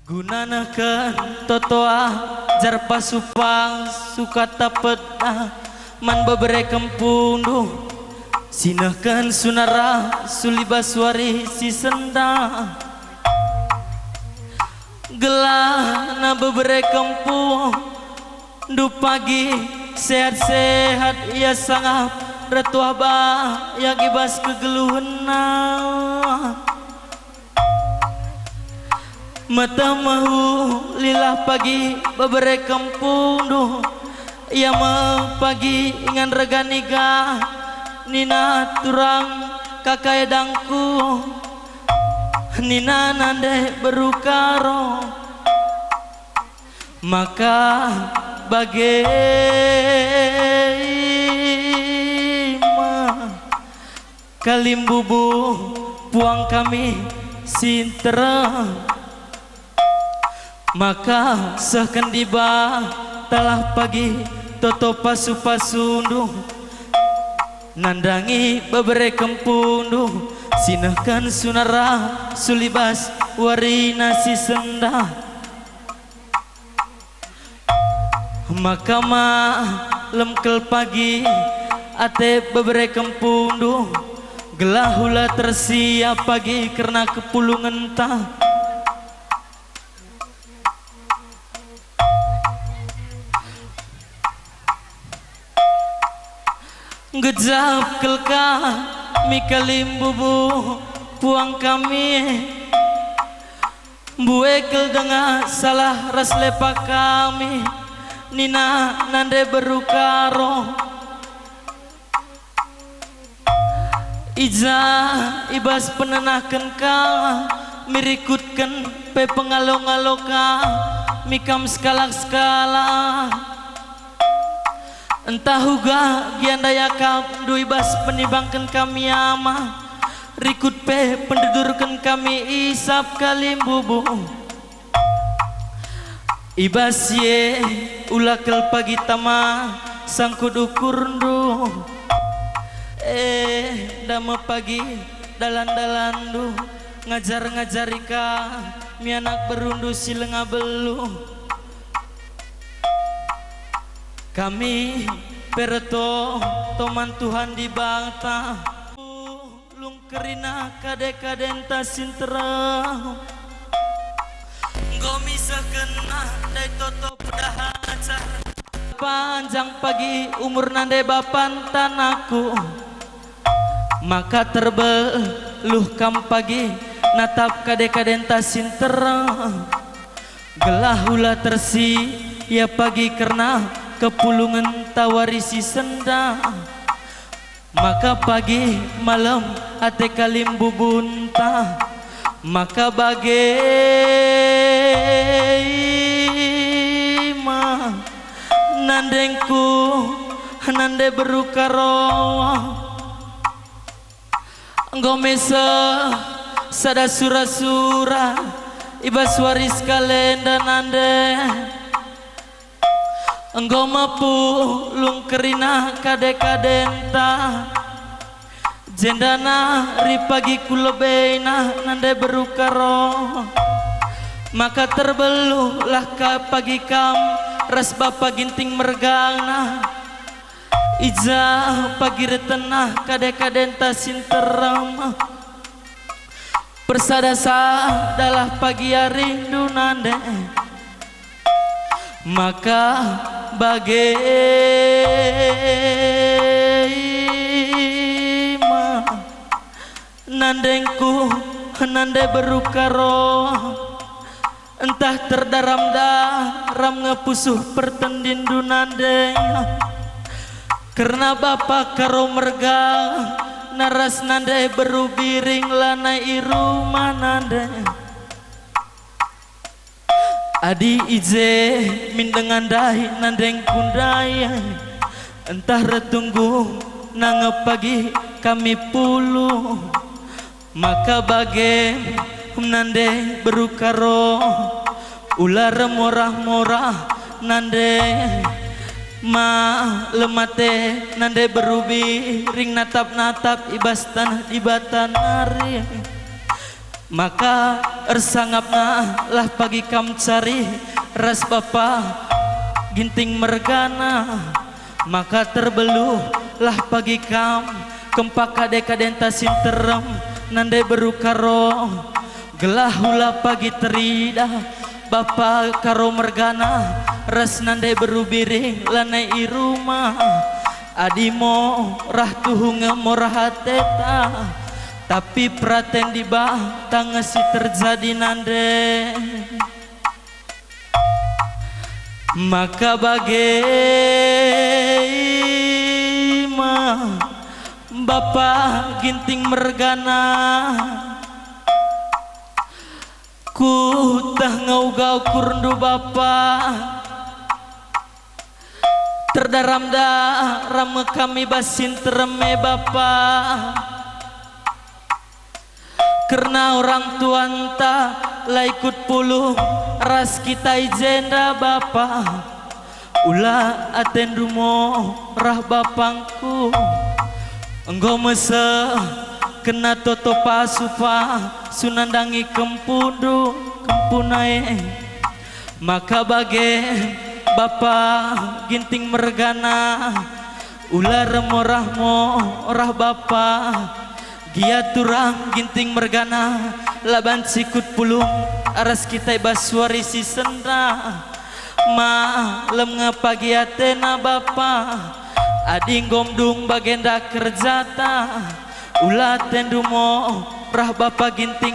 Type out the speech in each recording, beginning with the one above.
Gunanakeun totoa jar pasupang suka tapetna man babere kempunduh sinahkeun sunara sulibaswari si senda gelana babere kempung du pagi sehat-sehat ia sangap ratu abah yang ibas kegeluhna mata mahu lilah pagi babere kampung duh ia mah pagi ingan reganiga nina turang kakaedangku nina nande berukaro maka bagaimana kalimbubu puang kami sinterang maka sekendiba talah pagi toto pasu-pasunduh nandangi babere kempunduh sinahkan sunara sulibas warina si senda maka lemkel pagi ate babere kempunduh gelahula tersiap pagi karena kepulungan tah ngejap kelka mikalim bubu puang kami buekel dengan salah ras lepak kami nina nande berukaro ija ibas penenahkan ka mirikutkan pe pengalong-aloka mikam skala-skala entah huga giandaya kap du ibas penibangkan kami ama rikut pe pendudurkan kami isap kalim bubu ibas ye ulakel pagi tama sangkud ukur dama pagi dalan-dalan du ngajar-ngajarika mi anak berundu silenga belu kami perto toman Tuhan di bangta lung kerina kade-kadenta sintera gomi sekena dai toto pedahaca panjang pagi umur nande bapan tanaku maka terbeluh kam pagi natap kade-kadenta sintera gelahula tersi ya pagi karena kepulungan tawarisi senda maka pagi malam ate kalim bubunta maka bagaimana nandengku nande berukaro ngomesa sada sura-sura ibas waris kalenda nande engkau mapu lung kerina kade-kadenta jendana ripagi kulebena nande berukaro maka terbelulah ka pagi kam ras bapa ginting mergana ija pagi retenah kade-kadenta sinteram persadasa dalah pagi rindu nande maka bagaimana nandengku nande berukaro entah terdaram ngepusuh pertendindu nandeng karena bapak karo merga naras nande berubiring lanai iruma nandeng adi ije min dengan dahi nandeng kundaya entah retunggu nangepagi kami pulu maka bage nande berukaro ular morah-morah nande ma lemate nande berubi ring natap-natap ibas tanah di batanari Maka ersangapna lah pagi kam cari ras bapa ginting mergana. Maka terbeluh lah pagi kam kempak kadek-kadenta sinterem nande berukaro gelah hula pagi terida bapa karo mergana ras nande berubiring lanai iruma adimo rah tuhunga morah teta tapi praten di batang si terjadi nande. Maka bagaimana bapa ginting mergana ku tah ngau-gau kurundu bapa terdaram daram kami basin tereme bapa karena orang tuanta lah ikut puluh ras kita ijenda bapa ulah atendumo rah bapangku engkau mese kena toto pasupa sunandangi kempudu kempunai. Maka bage bapa ginting mergana ulah remorahmo rah bapa gia turang ginting mergana laban sikut pulung aras kita baswari si senda malam ngapagi atena bapa ading gomdung bagenda kerjata ulah tendumo rah bapa ginting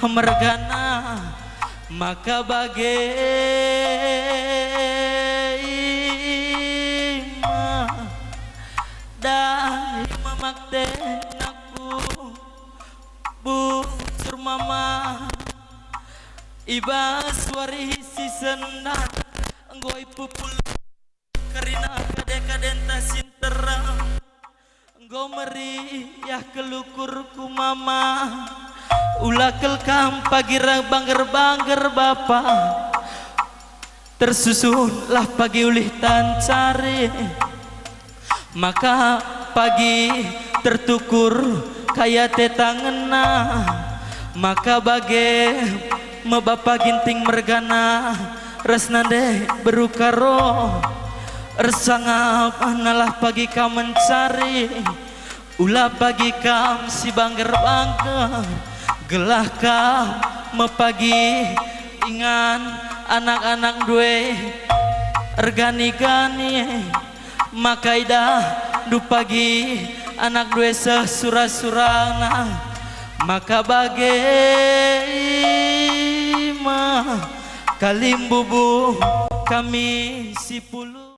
mergana. Maka bagaimana dai mamakte busur mama iba suari si senda enggoi pupul karina kadek-kadenta sintera enggo meriah kelukurku mama ulah kelkam pagi bangger-bangger bapa tersusun lah pagi ulih tancari. Maka pagi tertukur kaya tetangena. Maka bage mebapa ginting mergana resnande berukaro ersangap nalah pagi kam mencari ulah pagi kam si bangger-bangger gelah kam mepagi ingan anak-anak due ergani-gani. Maka idah du pagi anak due sesura-surana. Maka bagaimana kalimbubu kami si puluh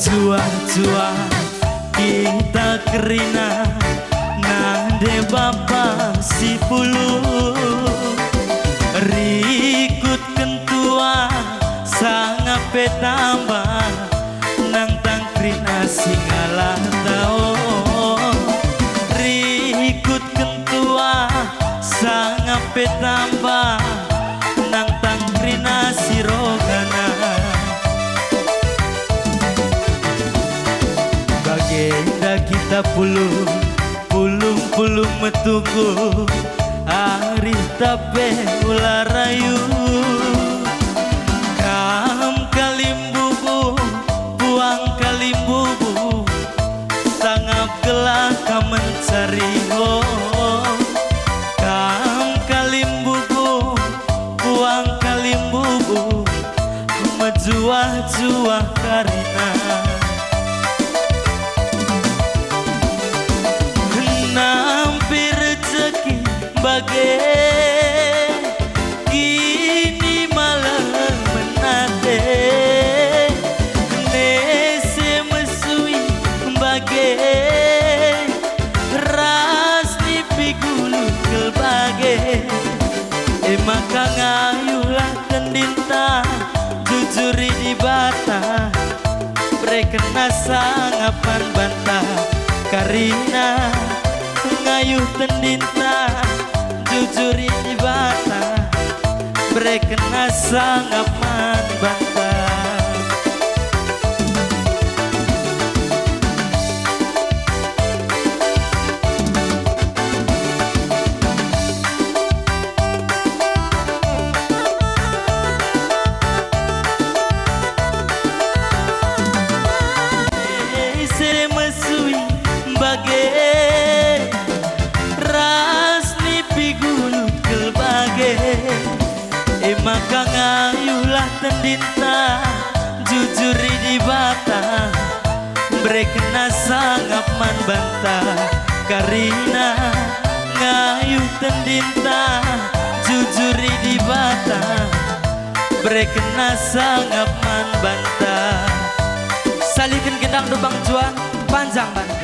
jua-jua kita kerina nande bapa si puluh rikut kentua sangat petambah nang tangkrina singalah tao rikut kentua sangat petambah nang tangkrina sirogana. Bagenda kita puluh metunggu hari tape ular rayu kam kalimbubu buang kalimbubu sangap gelak kam mencari ho kam kalimbubu buang kalimbubu mejuah-juah karina nampir rezeki bagai kini malah menate nese mesui bagai ras ni pigulu kelbagai maka ngayulah tendinta jujuri di bata berkena sangapan bantah karina ngayuh tendinta jujuri di bata berkena sangapan bantah. Brekena sangat man bantah Karina ngayu tendinta Jujuri di bata Brekena sangat man bantah Salikin gendang dubang juan panjang Bandung.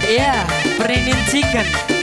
Ya, Perinin Chicken.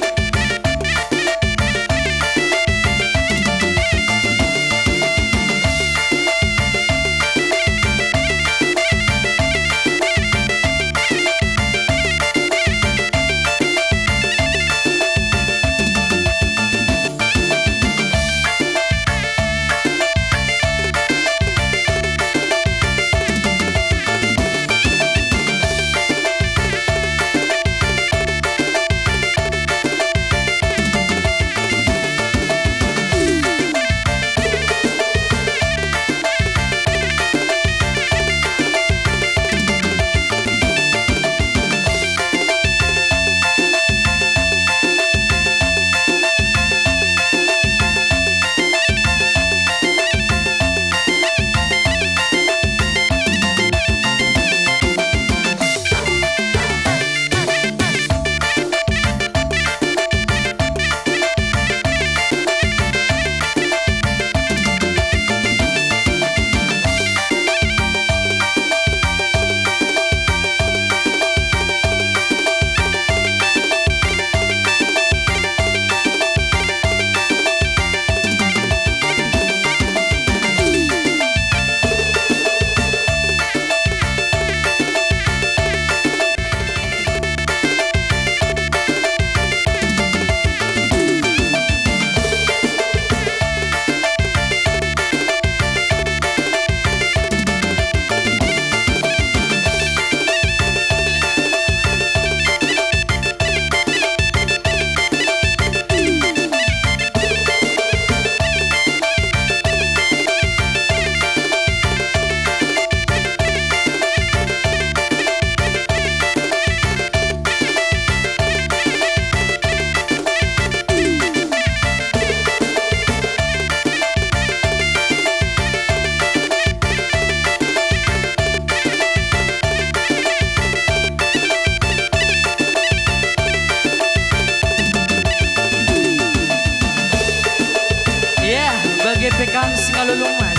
GPK Singalulung Mas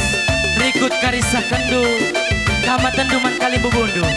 Rikut Karisah Kendu Kamatan Duman Kali Bubundu.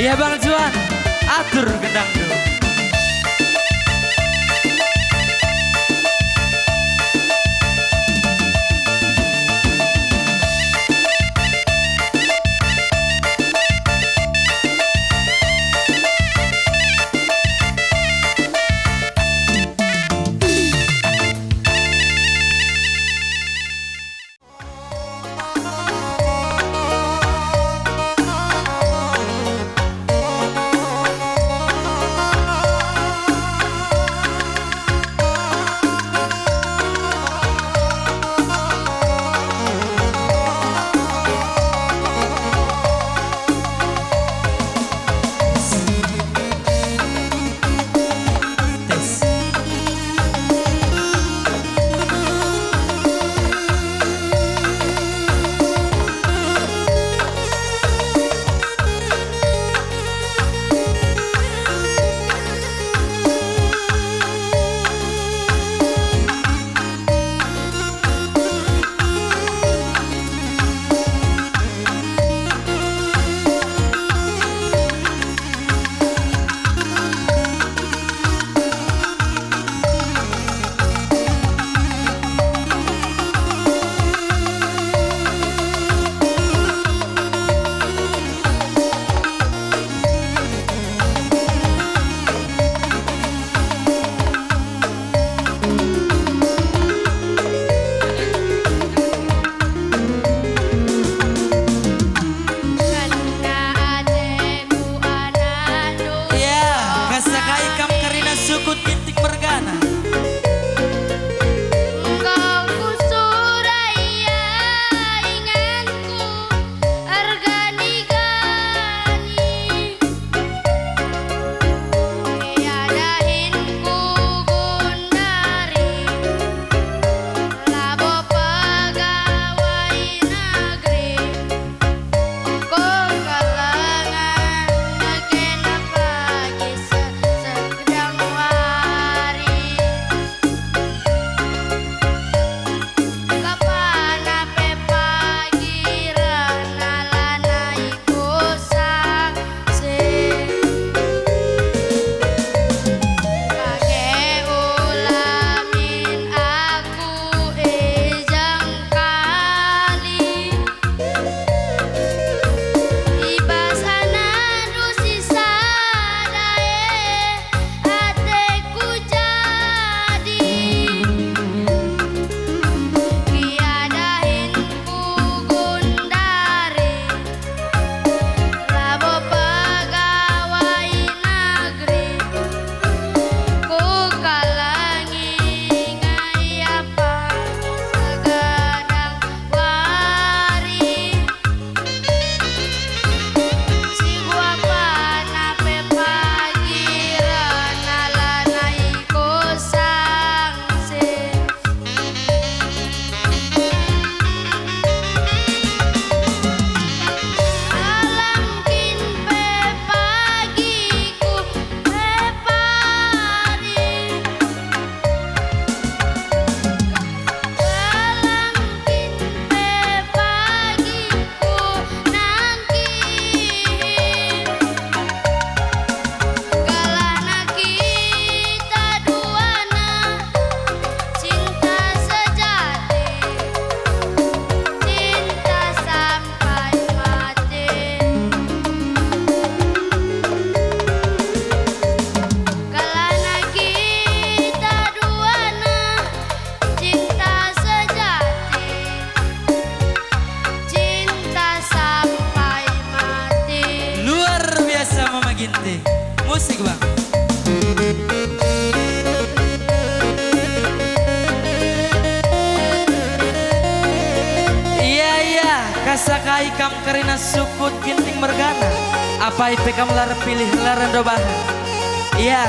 Iya Bang Juan, atur gendang dulu. Ginting. Musik bang. Iya kasakai kam karina sukut ginting mergana. Apa ipe kam lar pilih laran dobahan. Iya.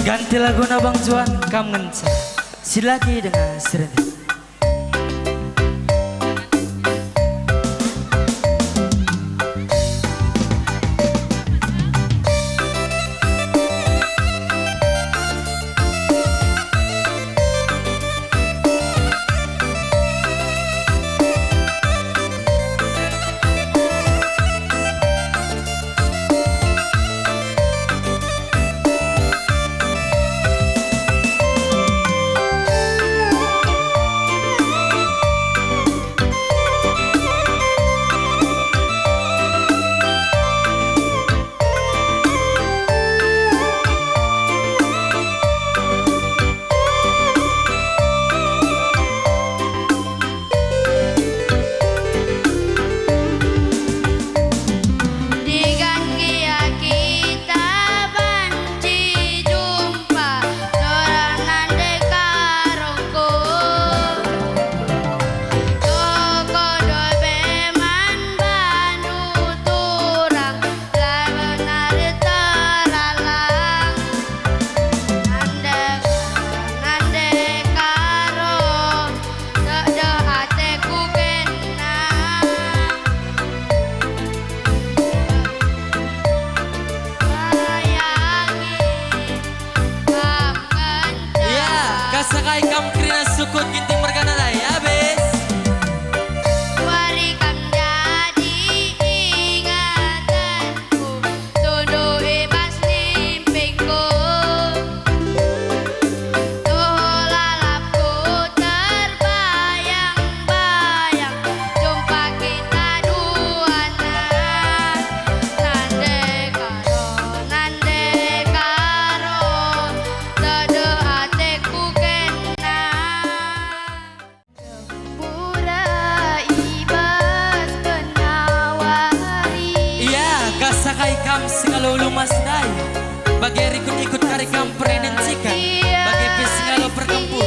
Ganti lagu na Bang Juan kam ngenca. Silaki dengan serentak. Sakai kam krina sukut ginting mergana dai abis. Wari kam jadi ingatanku, tunduhi pas limpingku. Tuh lalapku terbayang-bayang, jumpa kita duana. Nande karo, tede ateku Sakai kam singalo lumas dai. Bagi ikut kari kam prenen cika. Bagi pesingalo perkempur.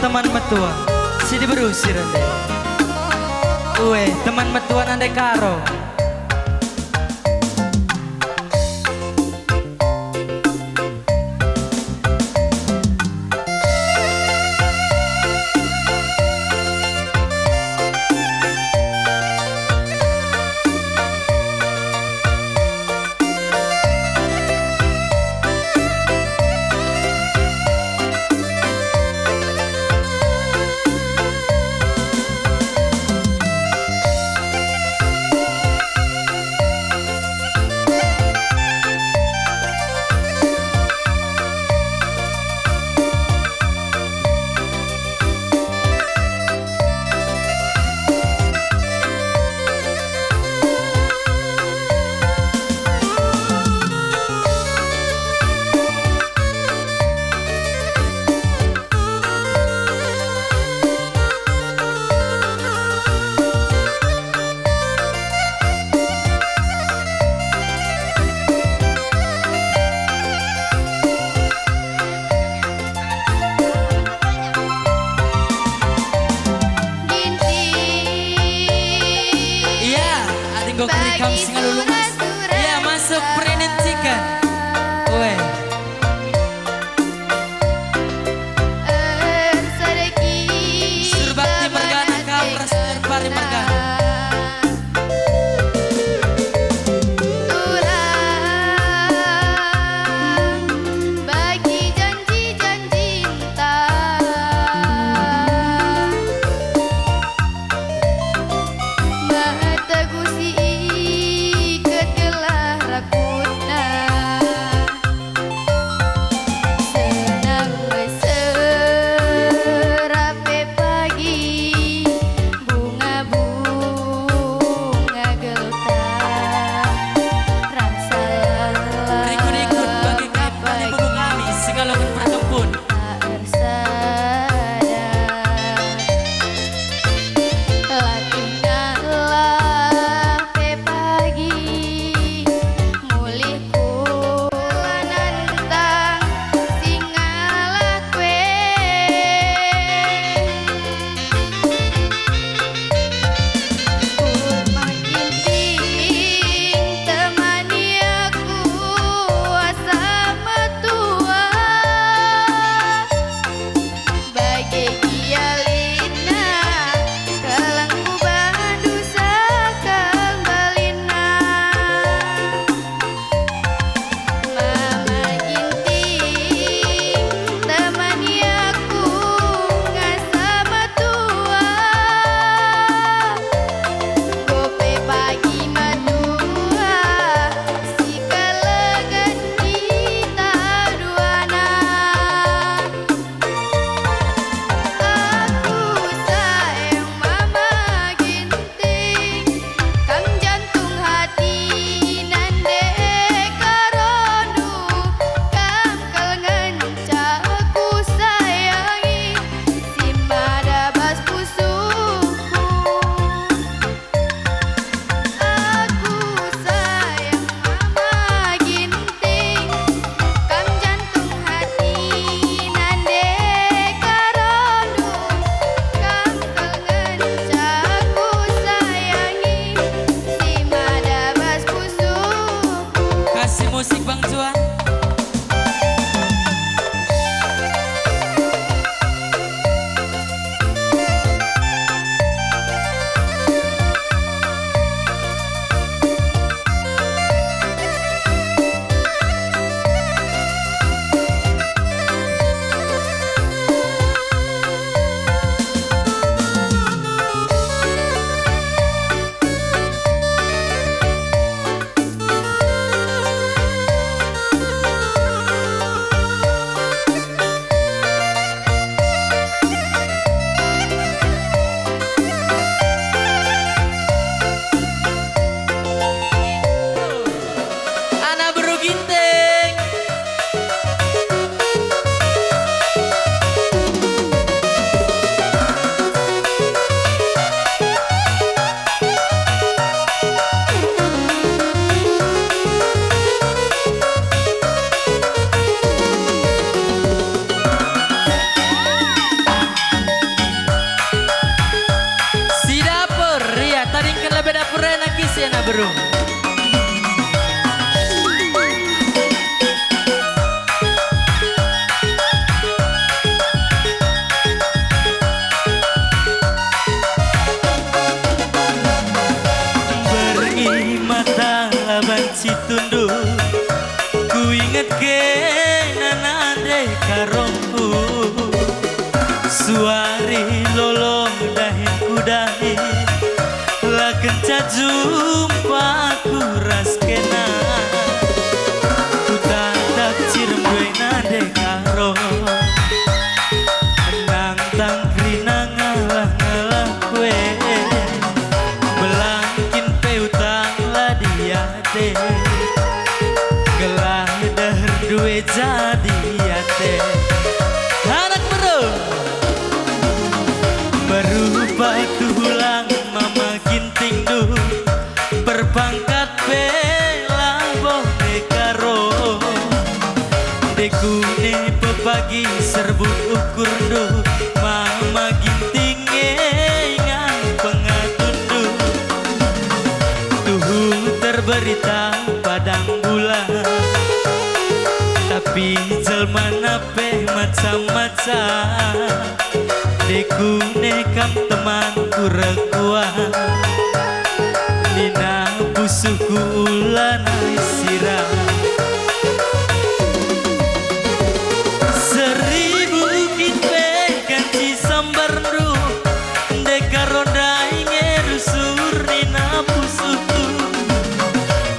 Teman metua si diberusir ande. Uwe teman metua ande karo. ukur do mama ginting ngan pengatundu tuhu terberita padang bulan tapi jelma nape macam-macam deku nekam teman kurekuan Nina busuku ulana sirah seribu kitwe kanci sambardu deka roda inge rusur Nina busuku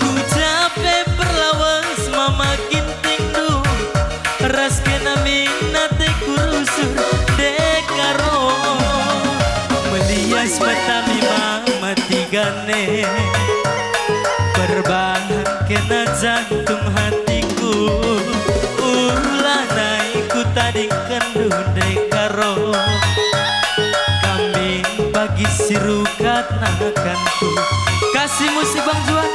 ku capek perlawas mama ginting du ras kena minate kurusur dekaro melias mata mama tigane berbahan kena jantung hatiku ulana ikut tadi kendu dekaro kambing bagi sirukat nakanku kasih musik Bang Juan.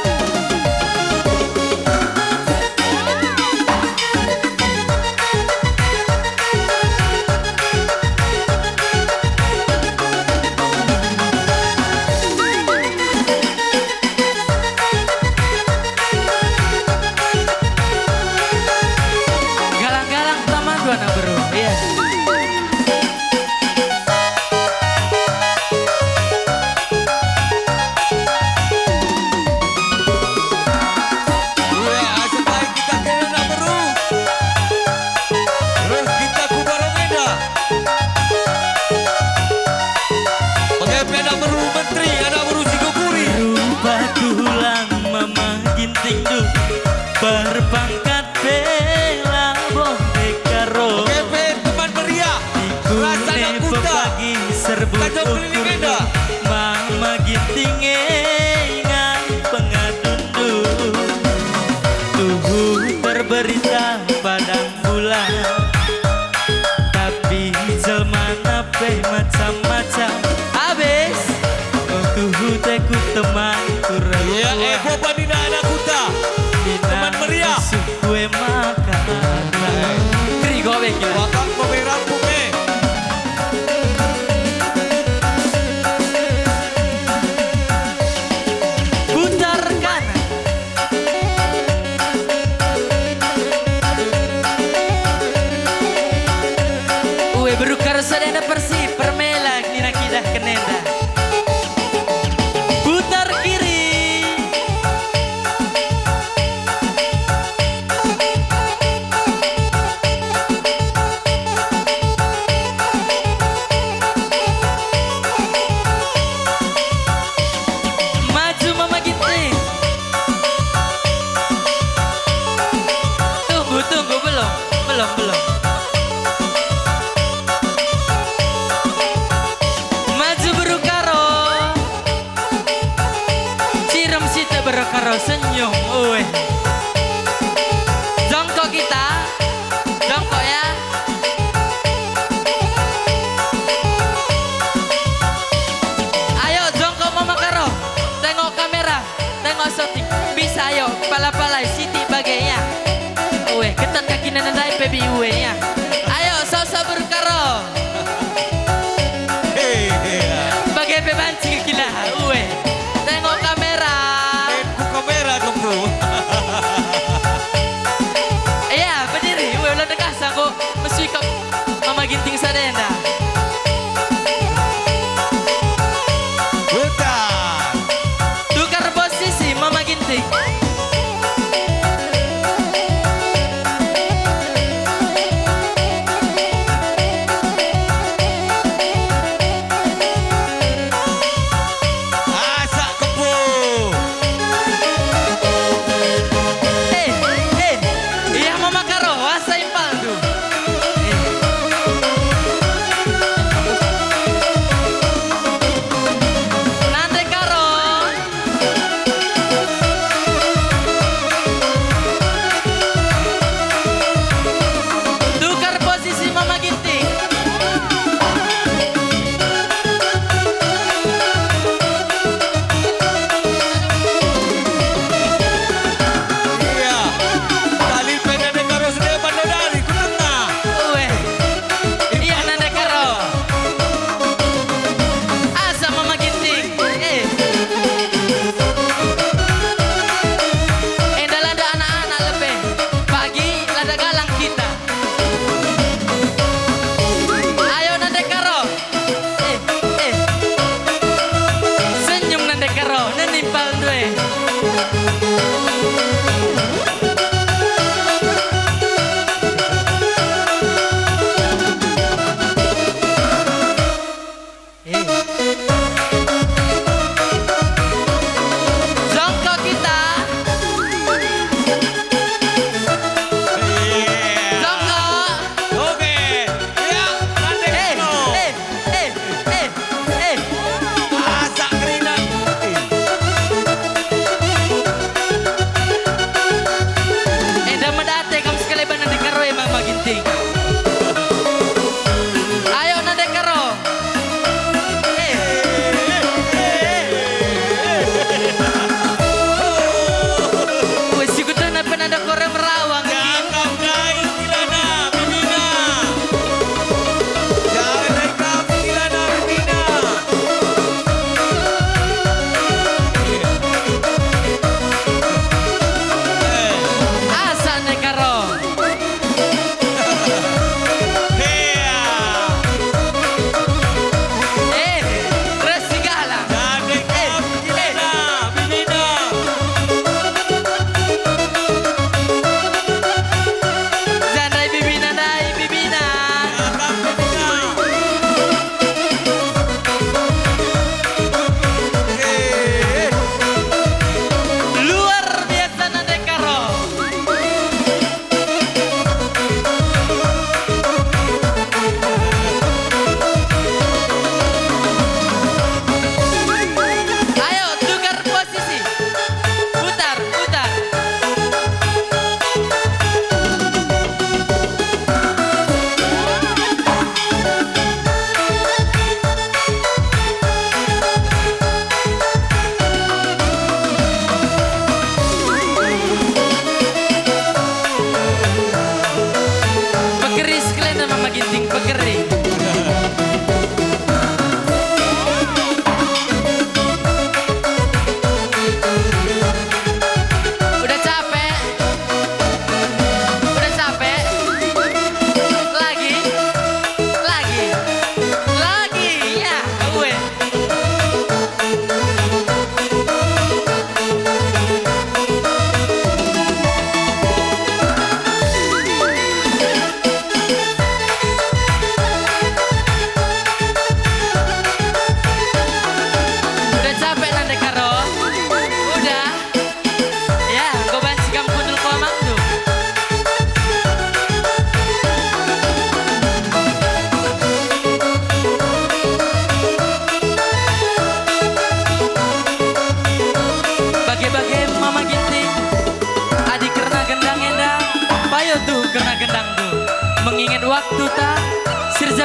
Berpangkat bela boh dekaro teman meriah rasa anak kuda serbu ukur mama ginting ngan pengadundu tuhu terberita padang bulan tapi jelma nape macam-macam habis tuhu teku teman kurang ya boba dina anak kuda teman meriah kue makan kri gobe gila wakang pemerang pume putar kanan uwe berukar sadena persi permelak nina kidah kenenda putar kiri belum maju berukaro cirem sita berukaro senyum uwe jongkok kita jongkok ya ayo jongkok mama karo tengok kamera tengok shooting bisa ayo pala-pala siti bagainya uwe ketat kaki nenendai baby uwe ya ayo sosok berkaro bagai bebanci gila uwe tengok kamera kamera kamu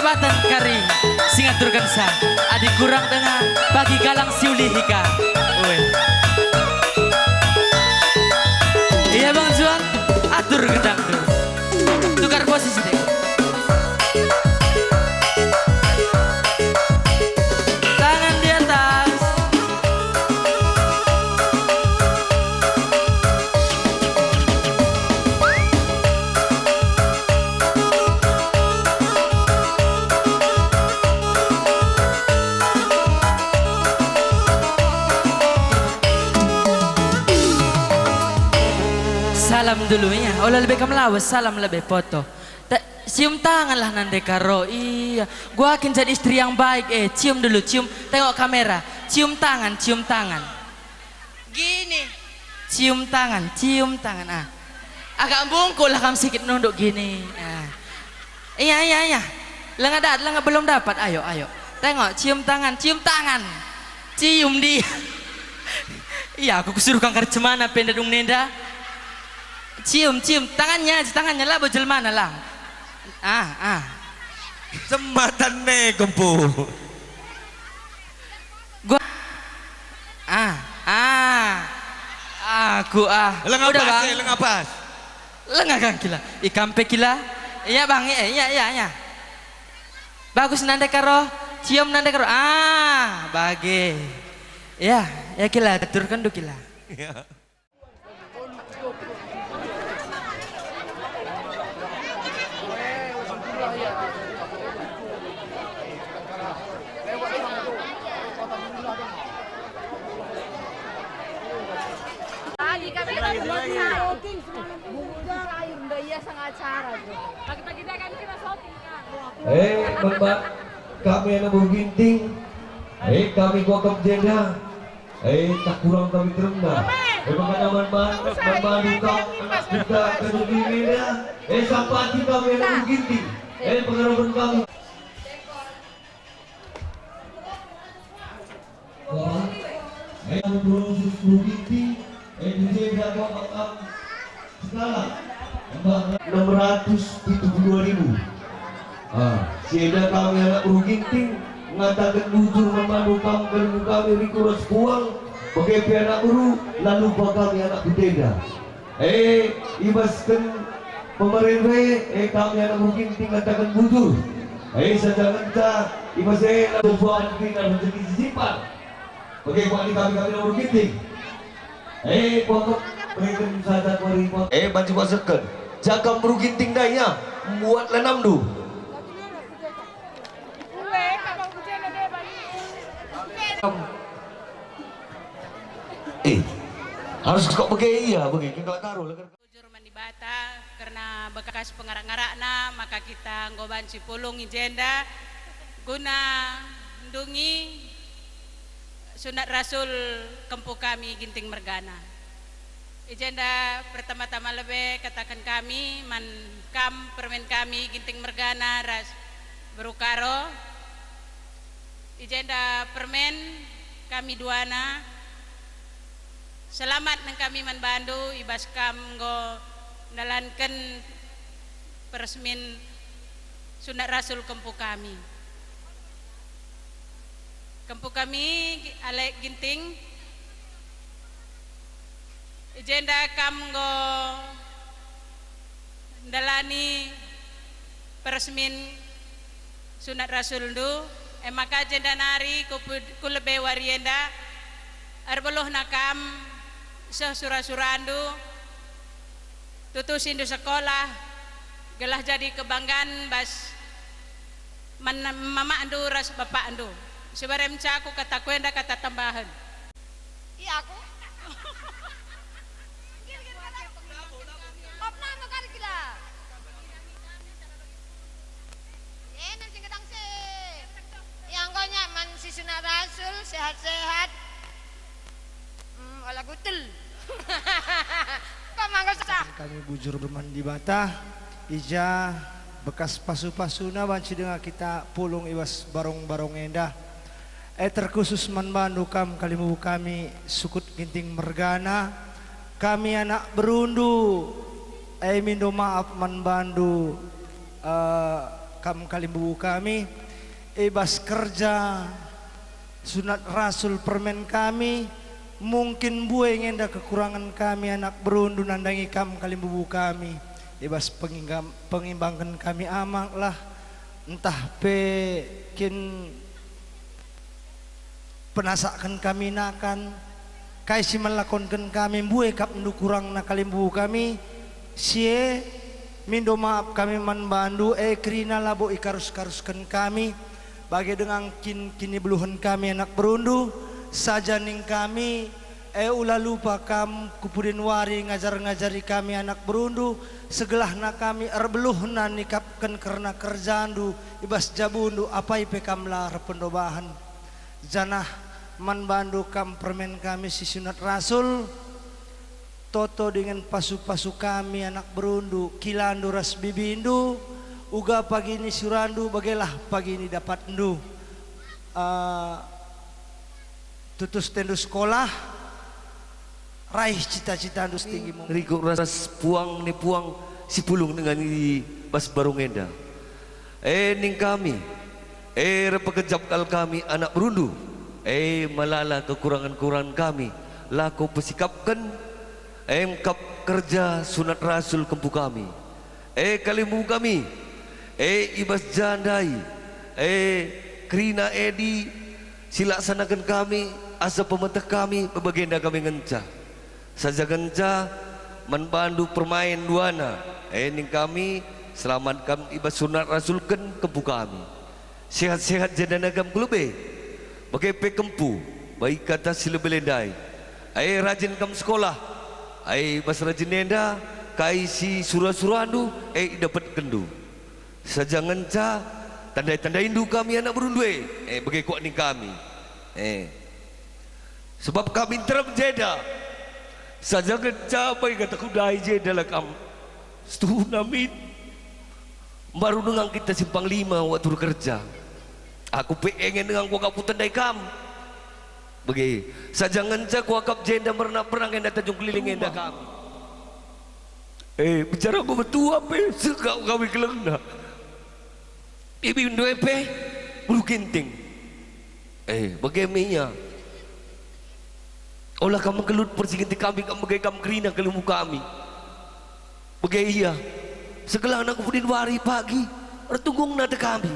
jabatan kari singaturkan sa adik kurang dengan bagi galang siulihika. Iya Bang Juan, atur gendang tuh. Tukar posisi deh. Tangan di atas. Salam dulunya. Olah lebih kamlawas, salam lebih foto. Cium tangan lah nande karo. Iya, gua akan jadi istri yang baik. Cium dulu, cium. Tengok kamera. Cium tangan, cium tangan. Gini. Cium tangan, cium tangan. Ah, agak bungkul lah kamu sedikit nunduk gini. Ah. Iya. Lengah belum dapat. Ayo. Tengok, cium tangan, cium tangan. Cium dia. Iya, aku suruh kangkar cemana pendedung nenda. Cium tangannya lah bojel mana lah. Sembatan nih kempu. Gua aku Lengapas, lengapas. Lengah kan kila. Ikan kila. Iya Bang, iya. Bagus nande karo. Cium nande karo. Bagi. Ya kila aturkan dulu kila. Mbak, kami anak berginting. Kami gua jenda. Tak kurang kami terima. Pengalaman bandu kau anak kita kedua dah. Sampai kami anak berginting. Pengalaman kami. Proses berginting. Jenda kau sekarang 672.000. Sehingga kami anak berginting mengatakan bujur memandu kami rikuras puang bagi anak guru lalu kami anak budaya. Ibaskan pemerintah kami anak berginting mengatakan bujur. Sedangkan kita ibaskan lalu buat kita menjadi sisipan bagi kami anak berginting. Pokok mereka sadar meribut. Bantu masukkan. Jaga berginting daya buat lenam du. Harus kok begini ya, begini kalau taruh. Bujur mandi bata karena bekas pengarak-ngarakna maka kita ngoban si pulung jenda guna ndungi sunat Rasul kempu kami Ginting Mergana. Ijenda pertama-tama lebih katakan kami permen kami Ginting Mergana ras berukaro. Ijenda permen kami duana. Selamat nang kami manbandu ibas kam go nalankan peresmin sunat Rasul kempu kami. Kempu kami alek Ginting. Ijenda kam go dalani peresmin sunat Rasul du. Maka jenda nari kulebe warienda arbaloh nakam sesura-surandu tutusin di sekolah gelah jadi kebanggaan bas mama andu ras bapak andu sebarem caku kata kuenda kata tambahan Iya aku. Sunat Rasul sehat-sehat olah gutul kami bujur bermandi bata ija bekas pasu-pasuna banci dengan kita pulung iwas barong-barong endah terkhusus manbandu kalimu kami sukut Ginting Mergana kami anak berundu minta maaf manbandu kam kalimbubu kami ibas kerja sunat rasul permen kami mungkin bueng enda kekurangan kami anak berundu nandangi kam kalimbubu kami ibas pengimbangkan kami amak lah entah pekin penasakan kami nakan kaisi melakonkan kami bueng kap ndu kurang na kalimbubu kami sie mindo maaf kami man bandu krina labo ikarus-karuskan kami bagi dengan kini beluhan kami anak berundu saja ning kami ulah lupa kam kupudin wari ngajar-ngajari kami anak berundu segelah na kami erbeluhna nikapkan karena kerjandu ibas jabundu apa ipe kamlah rependobahan janah man bandu kam permen kami si sunat rasul toto dengan pasu-pasu kami anak berundu kilandu ras bibindu uga pagi ini surandu bagelah pagi ini dapat ndu tutus tendu sekolah raih cita-cita ndu setinggi mungkin Riko ras puang ni puang si pulung dengan di bas barungenda ning kami repekejap kal kami anak berundu malala kekurangan-kurangan kami laku pesikapkan engkap kerja sunat rasul kempu kami kalimbu kami ibas jandai krina edi silaksanakan kami asa pemetah kami pebagenda kami ngenca saja genca menbandu permain duana ning kami selamatkan ibas sunat rasul ken kempu kami sehat-sehat jadanagam kulube bagai pekempu baik kata silebelendai rajin kam sekolah bas rajin nenda kai si surah-surandu dapat kendu saja ngenca tandai-tandai indu kami anak berundu bagai kuat ni kami sebab kami terap jeda saja ngenca bagai kata kudai jeda lah kam setunamit baru dengan kita simpang 5 waktu kerja aku pengen dengan gua kapu tandai kam bagi saja ngenca kuakap jenda pernah enda tajung keliling enda kami bicara gua betua pe segak kami kelengna ibi ndo pe bulu kinting bagaimana olah kamu kelut persiginti kami kamu bagai kamu kerina kelimu kami bagai iya segelah anak pudin wari pagi retunggung nada kami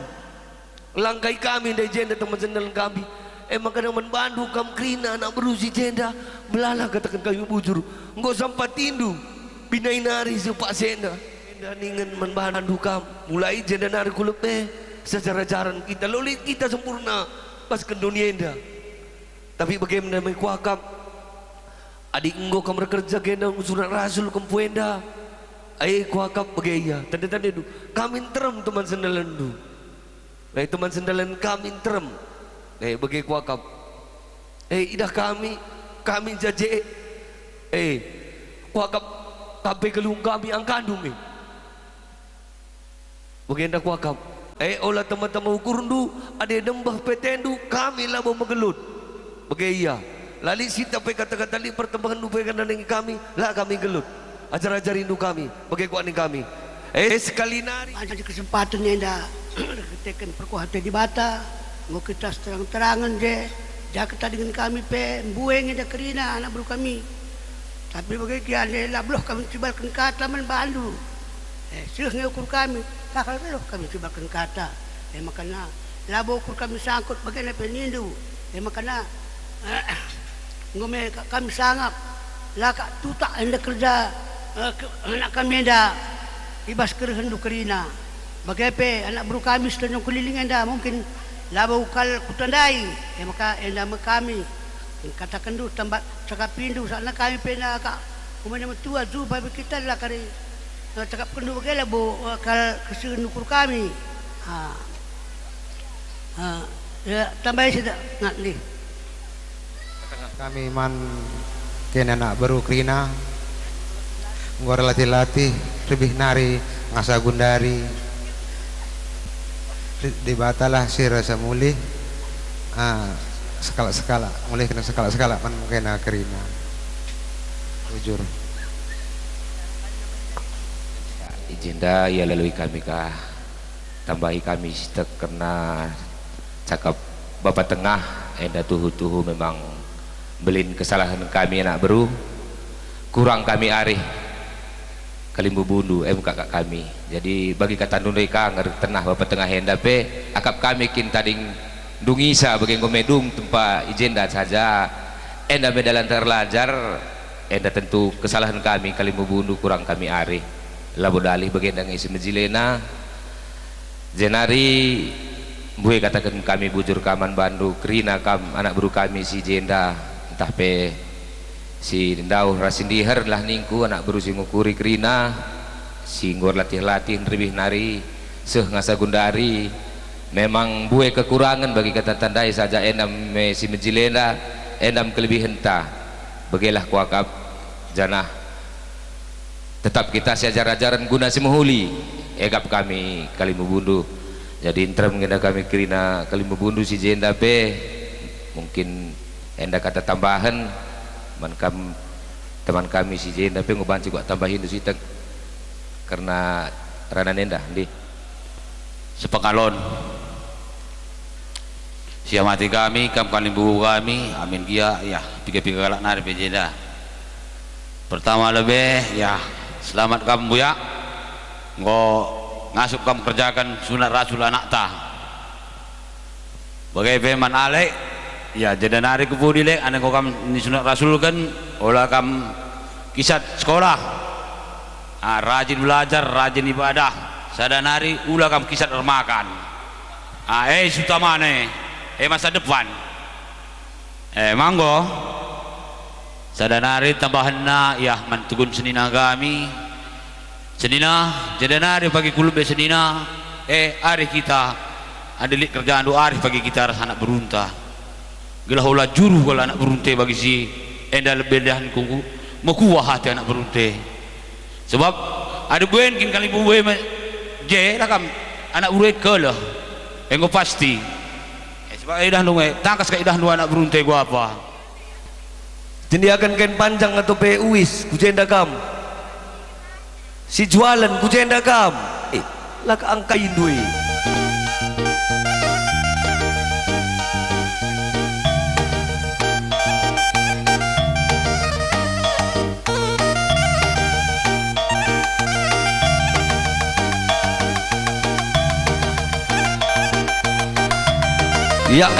langkai kami dari jenda teman sendalan kami maka dengan bandu kam krina anak berusi jenda belalah katakan kami bujur enggak sampai tindu binai nari sepak senda dan ingin membandu kam mulai jenda nari kulepe secara jaran kita lolit kita sempurna pas ke dunia enda tapi bagaimana kuakap adik enggo kam kerja genda surat rasul kempu enda kuakap bagaimana tanda-tanda itu kami terem teman sendalan du teman sendalan kami terem bagi kuakap idah kami jaje kuakap tapi kelung kami angkandung bagi anda kuakap olah teman-teman ukur ndu ada nembah petendu kami lah mau megelut bagi iya lali sita pe kata-kata li pertembangan du pe kandang kami lah kami gelut ajar-ajar indu kami bagi kuat kami sekali nari ada kesempatan yang dah ketekan perkuatan di bata mau kita terang-terangan je jakta dengan kami pe bueng ada kerina anak bro kami tapi bagi kian lah beloh kami cibalkan kata men bandu silh ngukur kami kakal beloh kami cibalkan kata makana labo ukur kami sangkut bagaimana penindu makana ngome kami sangap lah kak tutak anda kerja anak kami dah ibas kerhendu kerina bagaimana anak bro kami sedang keliling anda mungkin laba ukal kutandai maka enda kami katakan dulu tempat cakap pindu sana kami pena kak kumana tua zu babi kita lah kari cakap kendu bagela bo kal kesun ukur kami ya tambah sida ngat ni kami man kena anak baru krina ngor latih-latih lebih nari ngasa gundari di batalah si rasa mulih sekala-sekala mulih kena sekala-sekala man kena kerina jujur izin dah ya lalui kami kah tambahi kami kena cakap Bapak Tengah enda tuhu memang belin kesalahan kami anak beru kurang kami arih kalimbu bundu kakak kami. Jadi bagi kata mereka ngerti tenah Bapak Tengah enda pe akap kami kin tading dungisa bagi ngomedung tempat ijenda saja enda medalan terlajar enda tentu kesalahan kami kalimbu bundu kurang kami arih labu dalih bagendang isi mejilena jenari buai katakan kami bujur kaman bandu kerina kam anak buru kami si jenda entah pe si ndau rasindiher lah ningku anak buru si ngukuri kerina si ngor latih-latih lebih nari seh ngasa gundari memang buai kekurangan bagi kata tandai saja endam me si mejilena endam kelebihan ta bagilah kuakap janah tetap kita seajar-ajaran guna semahuli egap kami kalimbu bundu jadi intra mengenda kami kerina kalimbu bundu si jenda pe mungkin enda kata tambahan teman kami si jenda pe ngubanci gua tambahin du sitek karena rana nenda di sepekalon siamati kami kam kalimbu kami amin kia ya piga-piga galak nari pe jenda pertama lebih ya selamat kamu ya ngasup kamu kerjakan sunat rasul anak tah bagai peman alek ya jadi nari kepudi lek ane kau kamu ini sunat rasul kan olah kamu kisah sekolah rajin belajar rajin ibadah sadanari ulah kamu kisah makan sutamane masa depan manggo sadanari tambahan na ya mantugun senina kami senina jadanari bagi kulube senina hari kita adelik kerjaan doa hari bagi kita rasa anak berunta gelahula juru kalau anak berunte bagi si enda lebih dah kuku makuah hati anak berunte sebab ada buen kin kali bue je rakam anak urut kelah engko pasti sebab idah nunge tangkas ke idah nu anak berunte gua apa Jendiakan kain panjang atau uis kujenda kam si jualan kujenda kam laka angka indui ya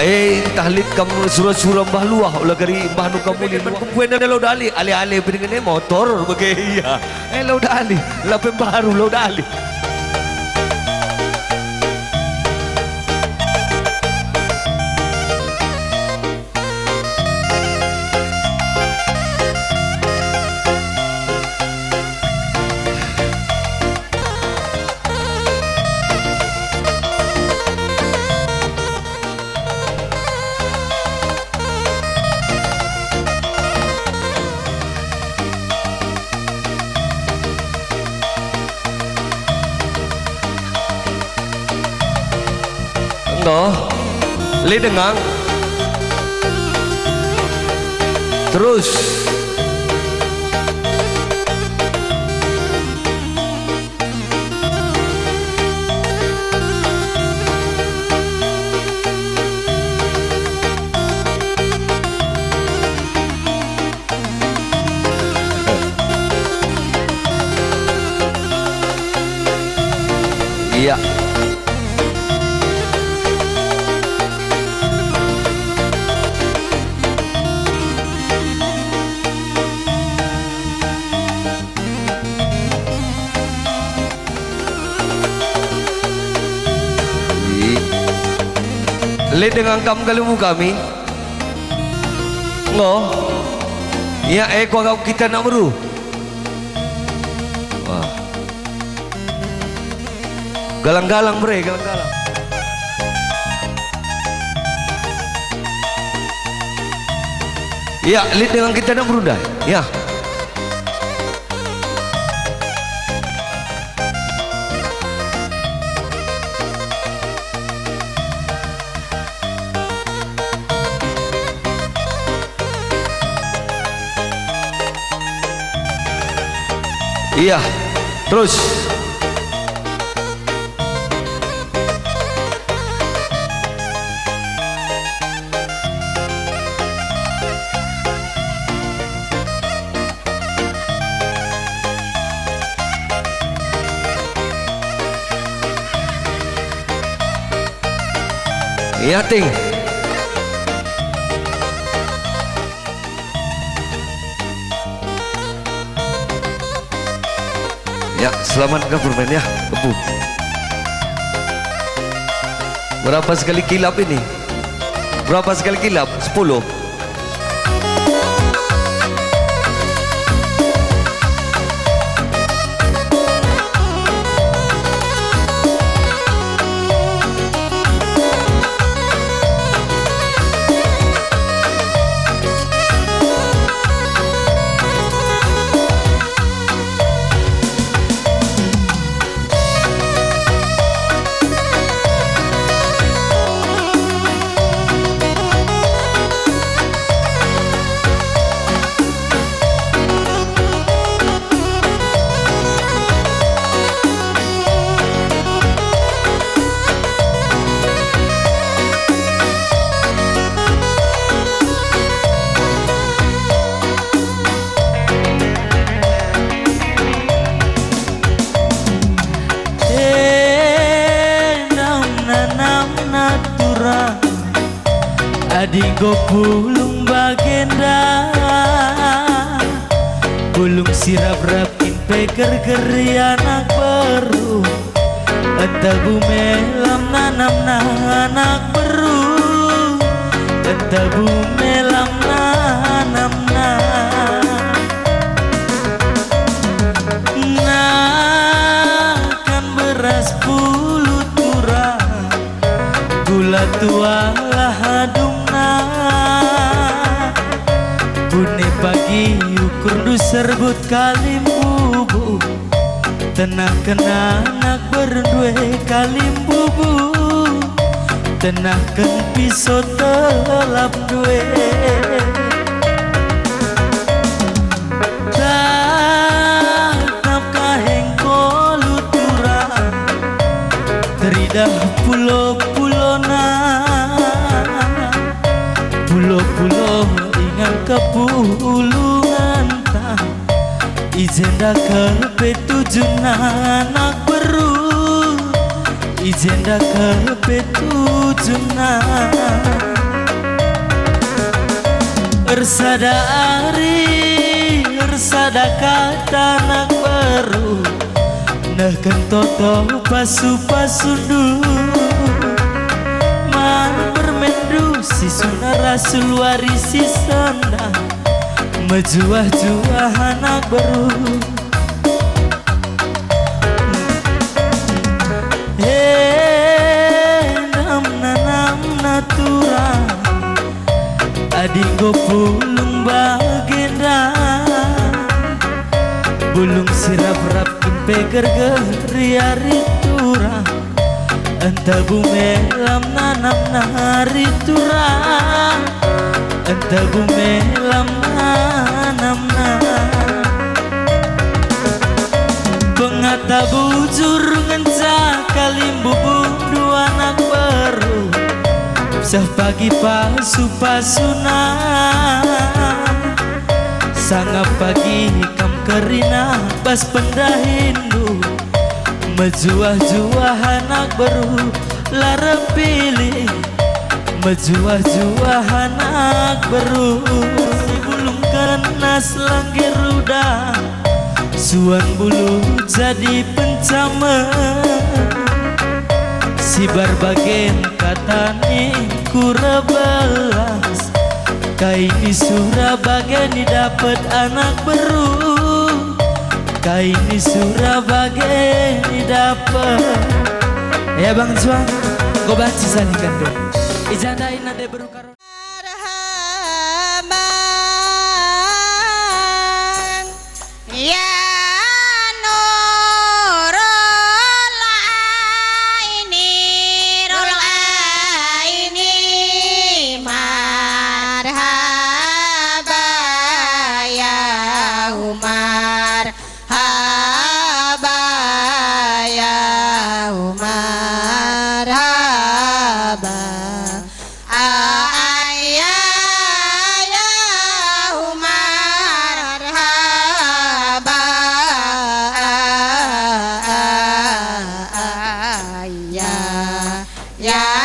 tahlid kamu surah-surah mbah luah ulah kari mbah nu kamu ni kumpuan na lo dali ale-ale dengan motor bagai iya lo dali lape baru lo dali le dengang terus iya le dengan kamu kalimu kami ya kau kita nak beru wah galang-galang bre galang-galang ya le dengan kita nak beru dah ya iya terus Iya ting. Ya, selamat bermain ya, Kebu. Berapa sekali kilap ini? Berapa sekali kilap? 10. Adinggo pulung bagenda, pulung sirap rapin peker geri anak baru, entah bumelam nanam anak baru, entah bumelam nanam kan beras puluh turang, gula tua lah adung. Bune pagi ukur du serbut kalim bubu, tenang kena anak berdua kalim bubu, tenang ken pisau telap due. Tatap kaheng koluturang, teridah pulau-pulau pulau-pulau ingat kepulungan tak izenda ke tujuan anak baru, izenda ke tujuan ersada ari ersada kata anak baru nah kentoto pasu-pasundu si sunar rasul warisi sanda mejuah-juah anak baru. Nam turang adinggo pulung bagenda, bulung sirap rapkin peker geri ari turang, entah bumelam nanam nari turang, entah bumelam nanam pengata bujur ngenca kalimbu dua anak baru, sah pagi pasu-pasuna, sangat pagi kam kerina pas pendahindu, mejuah-juah anak baru lara pilih, mejuah-juah anak baru bulung kena selangkir ruda, suan bulu jadi pencama, si barbagen katani kura balas, kaini Surabaya ni dapat anak baru, kaini Surabaya ni dapat. Ya Bang Juan, gue baca sanikan dong. Ijandain nade berukar. Bye.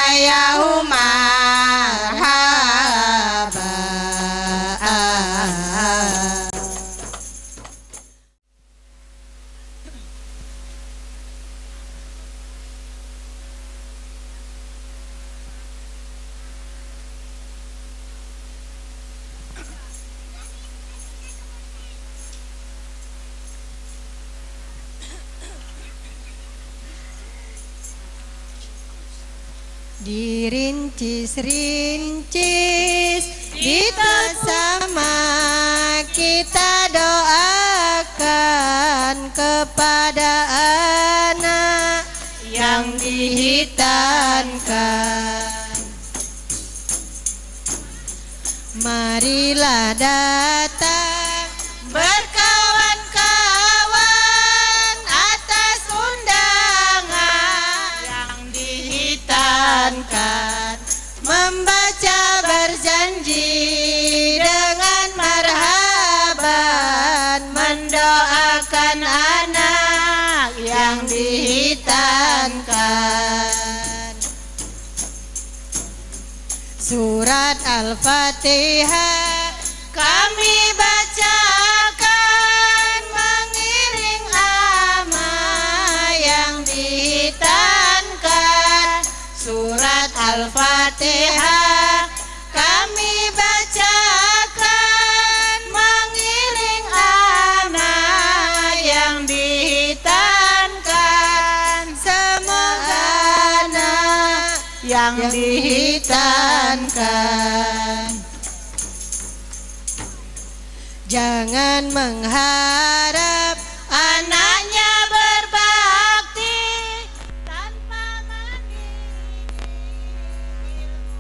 hayahu marhaba. Dirincis-rincis bersama kita doakan kepada anak yang dihitankan. Marilah datang berkawan-kawan atas undangan yang dihitankan, membaca berjanji dengan marhaban, mendoakan anak yang dihitankan. Surat Al-Fatihah kami bacakan mengiring ama yang dihitankan. Surat Al-Fatihah kami bacakan mengiring ama yang dihitankan. Semoga anak yang dihitankan jangan mengharap anaknya berbakti tanpa mendidik ilmu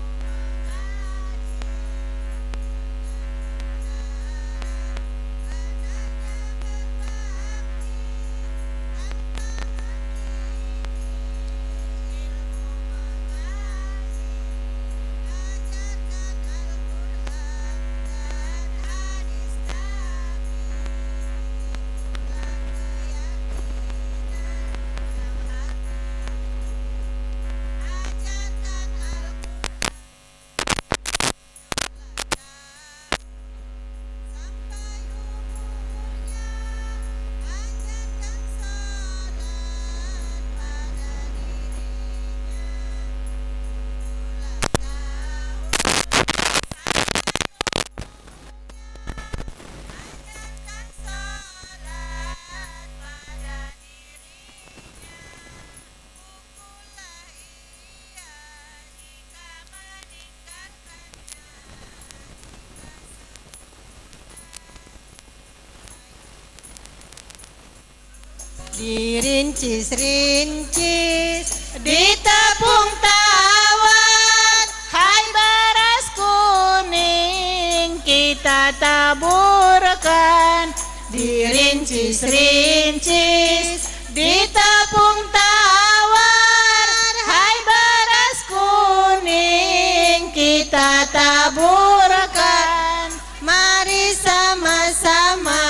dirincis-rincis, ditepung tawar, hai beras kuning kita taburkan. Dirincis-rincis, ditepung tawar, hai beras kuning kita taburkan. Mari sama-sama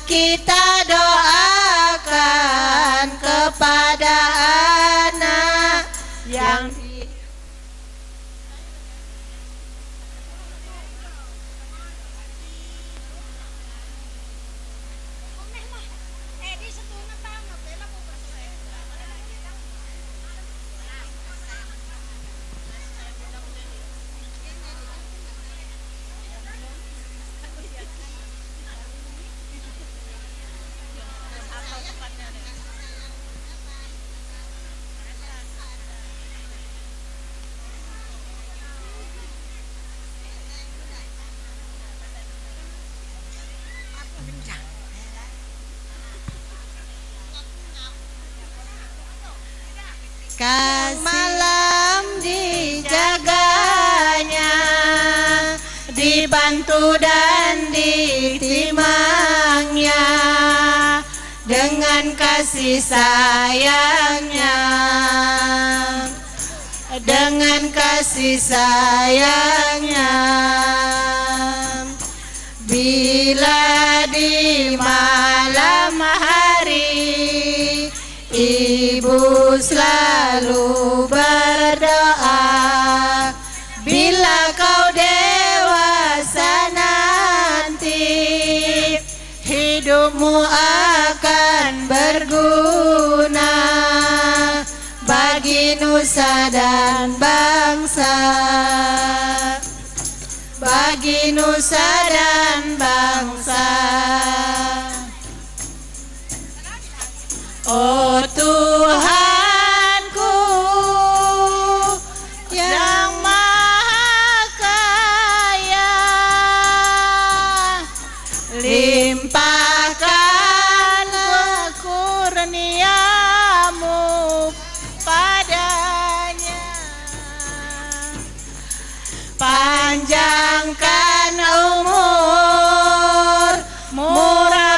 kita doakan kepada anak yang malam dijaganya, dibantu dan ditimangnya dengan kasih sayangnya, dengan kasih sayangnya. Bila di malam hari ibu selalu berdoa kau dewasa nanti, hidupmu akan berguna bagi nusa dan bangsa, bagi nusa dan bangsa. Oh Tuhanku yang maha kaya, limpahkanlah kurniamu padanya, panjangkan umur, murah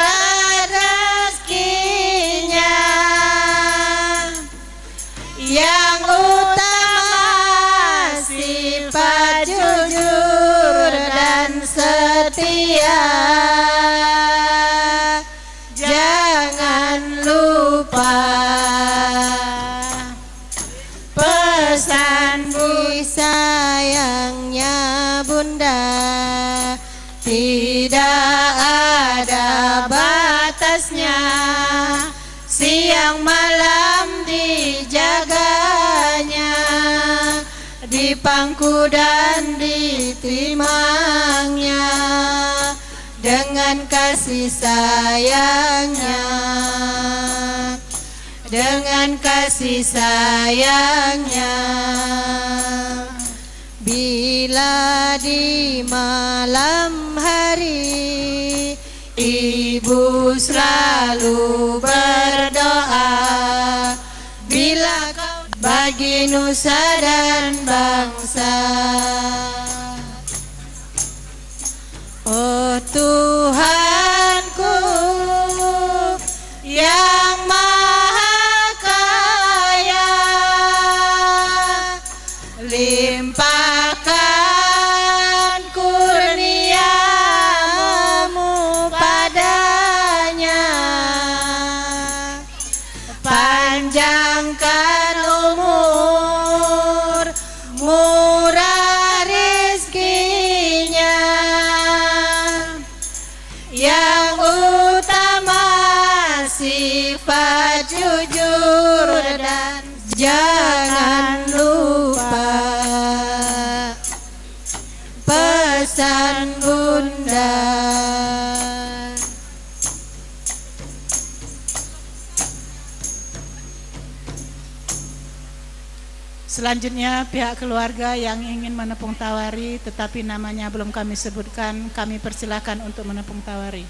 rezekinya, yang utama sifat jujur dan setia. Jangan lupa pesan sayangnya Bunda, tidak ada batasnya, siang malam dijaganya, dipangku dan ditimangnya dengan kasih sayangnya, dengan kasih sayangnya. Bila di malam hari ibu selalu berdoa, bila kau bagi nusa dan bangsa. Oh Tuhanku yang maha kaya, limpahkan kurniamu padanya, panjangkan umur, murah rizkinya, yang utama sifat jujur dan jangan lupa pesan Bunda. Selanjutnya pihak keluarga yang ingin menepung tawari tetapi namanya belum kami sebutkan, kami persilakan untuk menepung tawari.